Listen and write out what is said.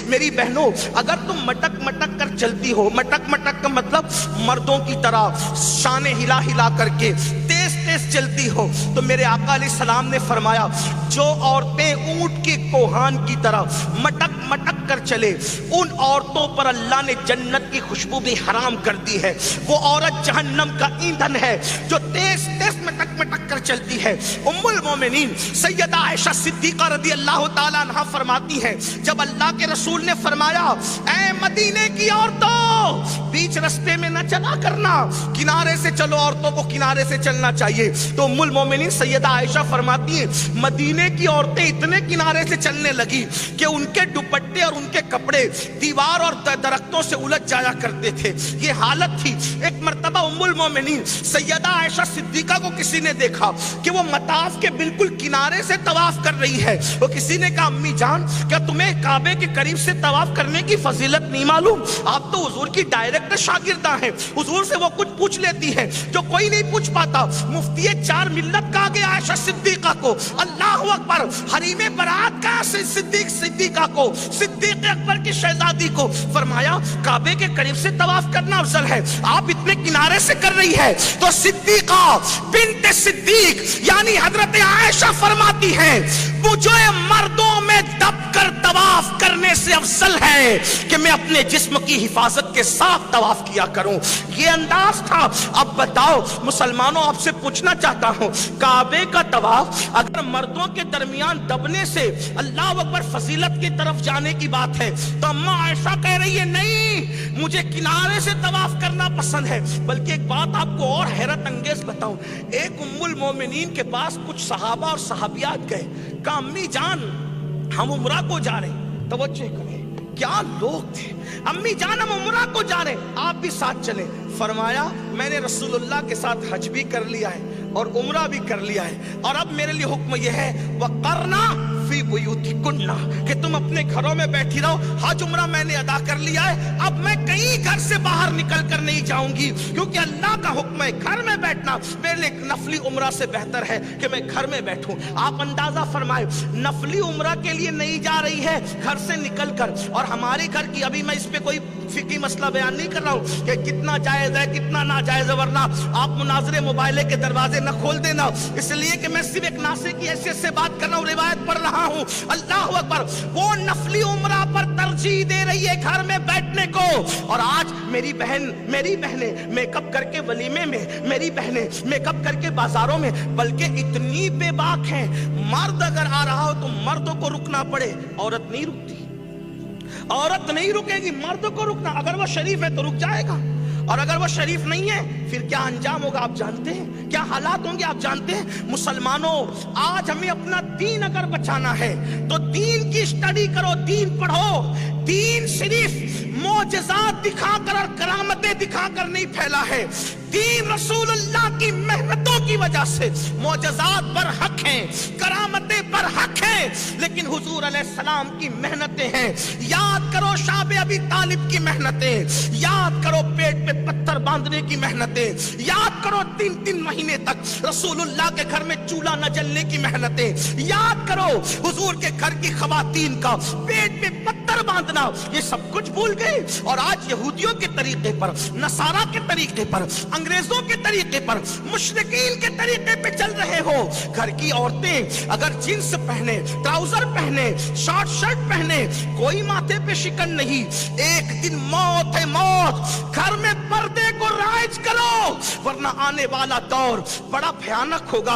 میری بہنوں اگر تم مٹک مٹک کر چلتی ہو، مٹک مٹک کا مطلب مردوں کی طرح شانے ہلا ہلا کر کے تیز تیز چلتی ہو، تو میرے آقا علیہ السلام نے فرمایا جو عورتیں اونٹ کے کوہان کی طرح مٹک مٹک کر چلے ان عورتوں پر اللہ نے جنت کی خوشبو بھی حرام کر دی ہے، وہ عورت جہنم کا ایندھن ہے جو تیز تیز مٹک مٹک کر چلتی ہے۔ ام المومنین سیدہ عائشہ صدیقہ رضی اللہ تعالیٰ عنہا فرماتی ہیں جب اللہ کے رسول نے فرمایا اے مدینے کی عورتوں بیچ رستے میں نہ چلا کرنا، کنارے سے چلو، عورتوں کو کنارے سے چلنا چاہیے، تو ام المومنین سیدہ عائشہ فرماتی ہیں مدینے کی عورتیں اتنے کنارے سے چلنے لگی کہ ان کے دوپٹے اور ان کے کپڑے دیوار اور درختوں سے الجھ جایا کرتے تھے، یہ حالت تھی۔ ایک مرتبہ ام المومنین سیدہ عائشہ صدیقہ کو کسی نے دیکھا کہ وہ مطاف کے بالکل کنارے سے طواف کر رہی ہے، وہ کسی نے کہا امی جان کیا تمہیں کعبے کے قریب سے طواف کرنے کی فضیلت نہیں معلوم؟ آپ تو حضور کی ڈائریکٹ شاگردہ ہیں، حضور سے وہ کچھ پوچھ لیتی ہیں جو کوئی نہیں پوچھ پاتا۔ مفتی چار ملت کہا گیا عائشہ صدیقہ کو، اللہ اکبر، حریم برات کا صدیقہ کو، صدیق اکبر کی شہزادی کو، فرمایا کعبے کے قریب سے طواف کرنا افضل ہے، آپ اتنے کنارے سے کر رہی ہے۔ تو صدیقہ بنت صدیق یعنی حضرت عائشہ فرماتی ہیں مجھے مردوں میں دب کر طواف کرنے سے افضل ہے کہ میں اپنے جسم کی حفاظت کے ساتھ طواف کیا کروں، یہ انداز تھا۔ اب بتاؤ مسلمانوں، آپ سے پوچھنا چاہتا ہوں کعبے کا طواف اگر مردوں کے درمیان دبنے سے اللہ اکبر فضیلت کی طرف جانے کی بات ہے تو اماں عائشہ کہہ رہی ہے نہیں مجھے کنارے سے طواف کرنا پسند ہے۔ بلکہ ایک بات آپ کو اور حیرت انگیز بتاؤں، ایک ام المومنین کے پاس کچھ صحابہ اور صحابیات گئے، کہا امی جان ہم عمرہ کو جا رہے ہیں، توجہ کریں کیا لوگ تھے، امی جان ہم عمرہ کو جا رہے ہیں آپ بھی ساتھ چلیں۔ فرمایا میں نے رسول اللہ کے ساتھ حج بھی کر لیا ہے اور عمرہ بھی کر لیا ہے، اور اب میرے لیے حکم یہ ہے وَقَرْنَا فی بیوتکن کہ تم اپنے گھروں میں بیٹھی رہو، حج عمرہ میں نے ادا کر لیا ہے، اب میں کہیں گھر سے باہر نکل کر نہیں جاؤں گی کیونکہ اللہ کا حکم ہے گھر میں بیٹھنا میرے لیے نفلی عمرہ سے بہتر ہے کہ میں گھر میں بیٹھوں۔ آپ اندازہ فرمائے نفلی عمرہ کے لیے نہیں جا رہی ہے گھر سے نکل کر، اور ہمارے گھر کی، ابھی میں اس پہ کوئی فقہی مسئلہ بیان نہیں کر رہا ہوں کہ کتنا جائز ہے کتنا ناجائز ہے، ورنہ آپ مناظرے موبائلے کے دروازے نہ کھول دینا، اس لیے کہ میں صرف ایک ناصح کی حیثیت سے بات کر رہا ہوں، روایت پڑھ رہا ہوں۔ اللہ اکبر، وہ نفلی عمرہ پر ترجیح دے رہی ہے گھر میں بیٹھنے کو، اور آج میری بہنیں میک اپ کر کے ولیمے میں، میری بہنیں میک اپ کر کے بازاروں میں، بلکہ اتنی بے باک ہیں مرد اگر آ رہا ہو تو مردوں کو رکنا پڑے، عورت نہیں رکتی، عورت نہیں رکے گی، مرد کو رکنا، اگر وہ شریف ہے تو رک جائے گا، اور اگر وہ شریف نہیں ہے پھر کیا انجام ہوگا آپ جانتے ہیں، کیا حالات ہوں گے آپ جانتے ہیں۔ مسلمانوں آج ہمیں اپنا دین اگر بچانا ہے تو دین کی اسٹڈی کرو، دین پڑھو، دین صرف معجزات دکھا کر اور کرامتیں دکھا کر نہیں پھیلا ہے، دین رسول اللہ کی محنتوں کی وجہ سے معجزات پر حق ہیں، کرامتیں پر حق ہیں، لیکن حضور علیہ السلام کی محنتیں ہیں۔ یاد کرو شعب ابی طالب کی محنتیں، یاد کرو پیٹ پہ پتھر باندھنے کی محنتیں، یاد کرو 3 مہینے تک رسول اللہ کے گھر میں چولہا نہ جلنے کی محنتیں، یاد کرو حضور کے گھر کی خواتین کا پیٹ پہ پتھر باندھنا، یہ سب کچھ بھول گئے، اور آج یہودیوں کے طریقے پر، نصارہ کے طریقے پر، انگریزوں کے طریقے پر، مشرکین کے طریقے پہ چل رہے ہو۔ گھر کی عورتیں اگر جینس پہنے، ٹراؤزر پہنے، شارٹ شرٹ پہنے، کوئی ماتھے پہ شکن نہیں، ایک دن موت ہے موت، گھر میں پردے کو رائج کرو ورنہ آنے والا دور بڑا بھیانک ہوگا۔